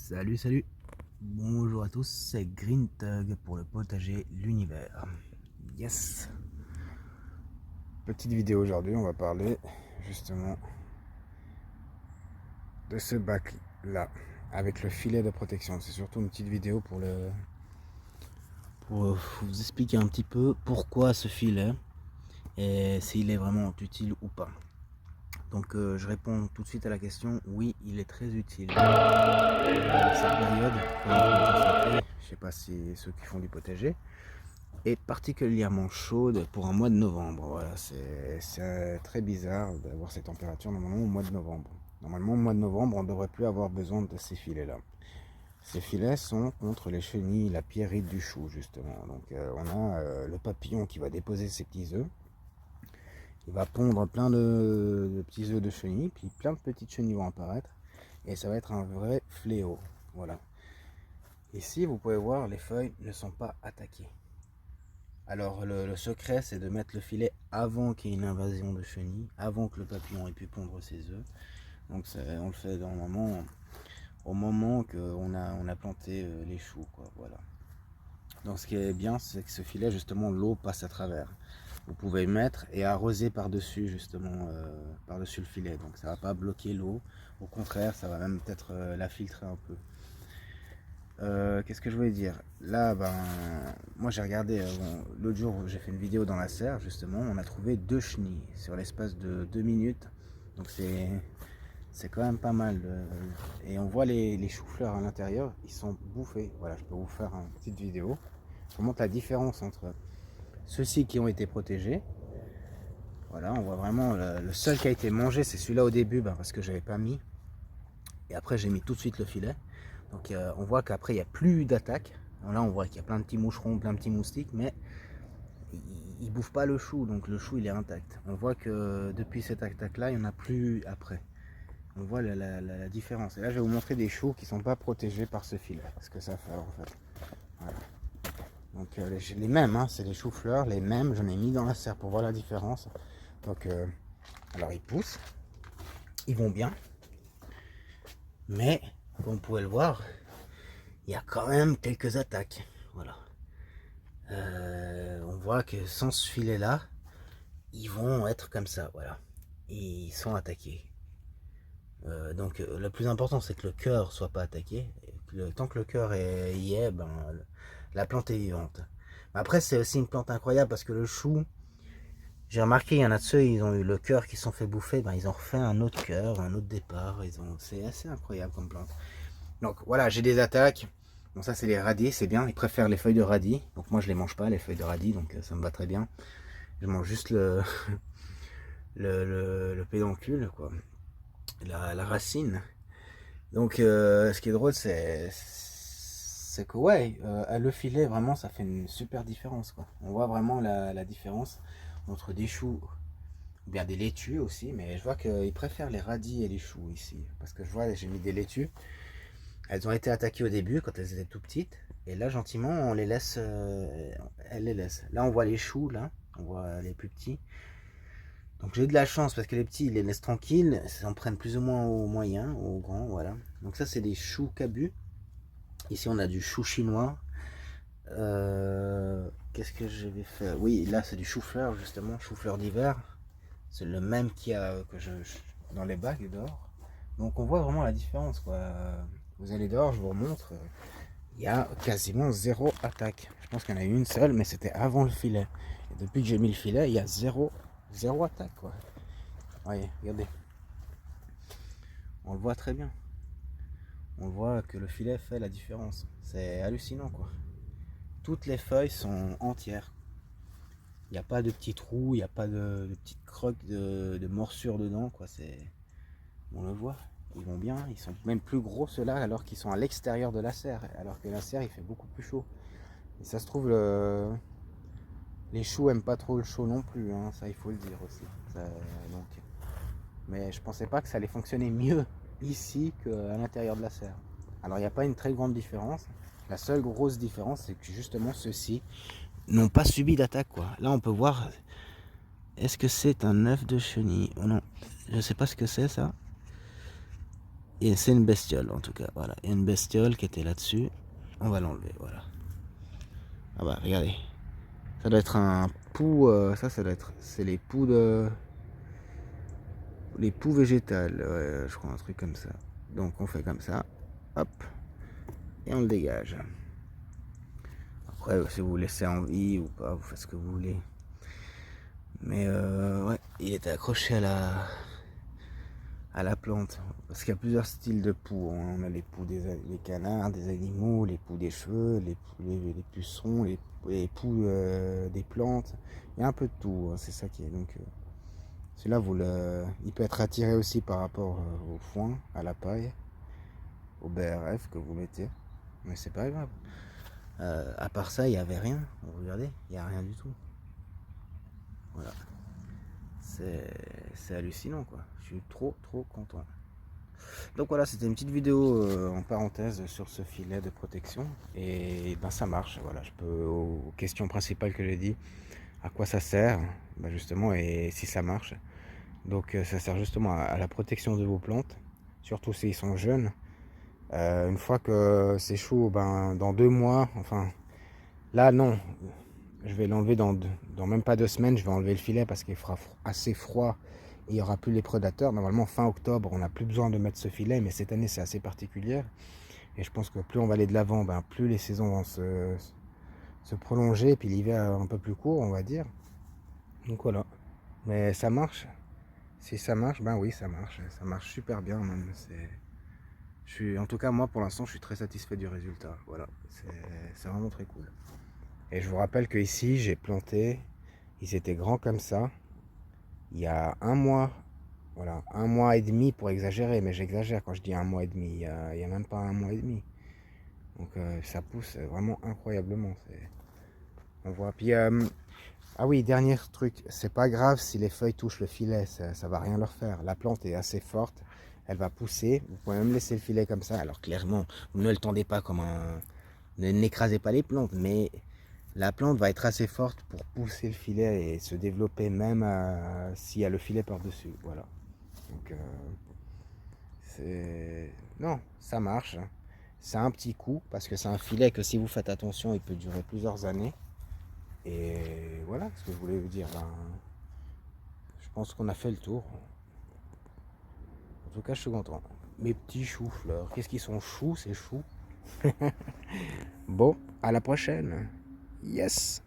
Salut, salut. Bonjour à tous, c'est Green Tug pour le potager l'univers. Yes. Petite vidéo aujourd'hui, on va parler justement de ce bac là avec le filet de protection. C'est surtout une petite vidéo pour vous expliquer un petit peu pourquoi ce filet et s'il est vraiment utile ou pas. Donc je réponds tout de suite à la question, oui, il est très utile. Cette période, comme vous le constatez, je ne sais pas si ceux qui font du potager, est particulièrement chaude pour un mois de novembre. Voilà, c'est très bizarre d'avoir ces températures normalement au mois de novembre. Normalement au mois de novembre, on ne devrait plus avoir besoin de ces filets-là. Ces filets sont contre les chenilles, la pierrite du chou justement. Donc on a le papillon qui va déposer ses petits œufs. Il va pondre plein de petits œufs de chenilles, puis plein de petites chenilles vont apparaître. Et ça va être un vrai fléau. Voilà. Ici, vous pouvez voir, les feuilles ne sont pas attaquées. Alors le secret, c'est de mettre le filet avant qu'il y ait une invasion de chenilles, avant que le papillon ait pu pondre ses œufs. Donc on le fait au moment qu'on a planté les choux, quoi. Voilà. Donc ce qui est bien, c'est que ce filet, justement, l'eau passe à travers. Vous pouvez mettre et arroser par-dessus, justement, par-dessus le filet. Donc ça ne va pas bloquer l'eau. Au contraire, ça va même peut-être la filtrer un peu. Qu'est-ce que je voulais dire? Là, moi j'ai regardé, l'autre jour j'ai fait une vidéo dans la serre, justement, on a trouvé 2 chenilles sur l'espace de 2 minutes. Donc c'est quand même pas mal. Et on voit les choux-fleurs à l'intérieur, ils sont bouffés. Voilà, je peux vous faire une petite vidéo. Je vous montre la différence entre ceux-ci qui ont été protégés. Voilà, on voit vraiment le seul qui a été mangé, c'est celui-là au début, parce que j'avais pas mis. Et après j'ai mis tout de suite le filet. Donc on voit qu'après il n'y a plus d'attaque. Là on voit qu'il y a plein de petits moucherons, plein de petits moustiques, mais ils ne bouffent pas le chou, donc le chou il est intact. On voit que depuis cette attaque là, il n'y en a plus après. On voit la différence. Et là je vais vous montrer des choux qui ne sont pas protégés par ce filet. Ce que ça fait en fait. Voilà. Donc les mêmes, hein, c'est les choux-fleurs, les mêmes, j'en ai mis dans la serre pour voir la différence. Donc alors ils poussent, ils vont bien, mais comme vous pouvez le voir, il y a quand même quelques attaques. Voilà. On voit que sans ce filet là, ils vont être comme ça, voilà. Ils sont attaqués. Donc le plus important c'est que le cœur soit pas attaqué. Tant que le cœur y est, la plante est vivante. Après c'est aussi une plante incroyable parce que le chou, j'ai remarqué, il y en a de ceux, ils ont eu le cœur qui sont fait bouffer, ils ont refait un autre cœur, un autre départ. C'est assez incroyable comme plante. Donc voilà, j'ai des attaques. Bon, ça c'est les radis, c'est bien, ils préfèrent les feuilles de radis. Donc moi je les mange pas, les feuilles de radis, donc ça me va très bien. Je mange juste le pédoncule, quoi. La racine. Donc ce qui est drôle, c'est que ouais, le filet, vraiment, ça fait une super différence, quoi. On voit vraiment la différence entre des choux, ou bien des laitues aussi, mais je vois qu'ils préfèrent les radis et les choux ici. Parce que je vois, j'ai mis des laitues. Elles ont été attaquées au début quand elles étaient tout petites. Et là, gentiment, on les laisse. Elles les laissent. Là, on voit les choux, là. On voit les plus petits. Donc j'ai de la chance parce que les petits, ils les laissent tranquilles. Ils en prennent plus ou moins au moyen, au grand, voilà. Donc ça, c'est des choux cabus. Ici, on a du chou chinois. Qu'est-ce que je vais faire? Oui, là, c'est du chou-fleur, justement. Chou-fleur d'hiver. C'est le même qu'il y a dans les bacs dehors. Donc on voit vraiment la différence, quoi. Vous allez dehors, je vous remontre. Il y a quasiment zéro attaque. Je pense qu'il y en a eu une seule, mais c'était avant le filet. Et depuis que j'ai mis le filet, il y a zéro attaque, quoi. Voyez, regardez. On le voit très bien. On voit que le filet fait la différence. C'est hallucinant, quoi. Toutes les feuilles sont entières. Il n'y a pas de petits trous, il n'y a pas de petites croques de morsures dedans, quoi. On le voit. Ils vont bien, ils sont même plus gros ceux-là alors qu'ils sont à l'extérieur de la serre, alors que la serre il fait beaucoup plus chaud. Et ça se trouve, les choux aiment pas trop le chaud non plus, hein, ça il faut le dire aussi. Donc... Mais je pensais pas que ça allait fonctionner mieux ici qu'à l'intérieur de la serre. Alors il n'y a pas une très grande différence. La seule grosse différence c'est que justement ceux-ci n'ont pas subi d'attaque, quoi. Là on peut voir, est-ce que c'est un œuf de chenille? Oh non, je sais pas ce que c'est ça. Et c'est une bestiole en tout cas, voilà. Il y a une bestiole qui était là-dessus. On va l'enlever, voilà. Ah bah regardez. Ça doit être un pou, ça doit être, c'est les poux de... Les poux végétales, ouais, je crois un truc comme ça. Donc on fait comme ça, hop, et on le dégage. Après, si vous laissez en vie ou pas, vous faites ce que vous voulez. Mais ouais, il était accroché à la plante. Parce qu'il y a plusieurs styles de poux. On a les poux des canards, des animaux, les poux des cheveux, les pucerons, les poux des plantes. Il y a un peu de tout, hein, c'est ça qui est. Donc celui-là, il peut être attiré aussi par rapport au foin, à la paille, au BRF que vous mettez. Mais c'est pas grave. À part ça, il n'y avait rien. Regardez, il n'y a rien du tout. Voilà. C'est hallucinant quoi. Je suis trop content. Donc voilà, c'était une petite vidéo en parenthèse sur ce filet de protection. Et ben ça marche. Voilà, je peux aux questions principales que j'ai dit, à quoi ça sert, ben justement, et si ça marche. Donc ça sert justement à la protection de vos plantes, surtout s'ils sont jeunes. Une fois que c'est chaud, ben dans 2 mois, enfin là non, je vais l'enlever dans même pas 2 semaines, je vais enlever le filet parce qu'il fera assez froid et il n'y aura plus les prédateurs. Normalement fin octobre on n'a plus besoin de mettre ce filet, mais cette année c'est assez particulier. Et je pense que plus on va aller de l'avant, ben, plus les saisons vont se prolonger, et puis l'hiver un peu plus court on va dire. Donc voilà, mais ça marche. Si ça marche, ben oui ça marche super bien même. En tout cas moi pour l'instant je suis très satisfait du résultat. Voilà, c'est vraiment très cool. Et je vous rappelle que ici j'ai planté, ils étaient grands comme ça, il y a 1 mois, voilà, 1 mois et demi pour exagérer, mais j'exagère quand je dis 1 mois et demi, il y a même pas 1 mois et demi. Donc ça pousse vraiment incroyablement. On voit. Puis ah oui, dernier truc, c'est pas grave si les feuilles touchent le filet, ça va rien leur faire. La plante est assez forte, elle va pousser. Vous pouvez même laisser le filet comme ça. Alors clairement, vous ne le tendez pas comme un... N'écrasez pas les plantes, mais la plante va être assez forte pour pousser le filet et se développer même s'il y a le filet par-dessus. Voilà. Donc non, ça marche. C'est un petit coup parce que c'est un filet que si vous faites attention, il peut durer plusieurs années. Et voilà ce que je voulais vous dire. Ben, je pense qu'on a fait le tour. En tout cas, je suis content. Mes petits choux-fleurs. Qu'est-ce qu'ils sont choux, ces choux. Bon, à la prochaine. Yes.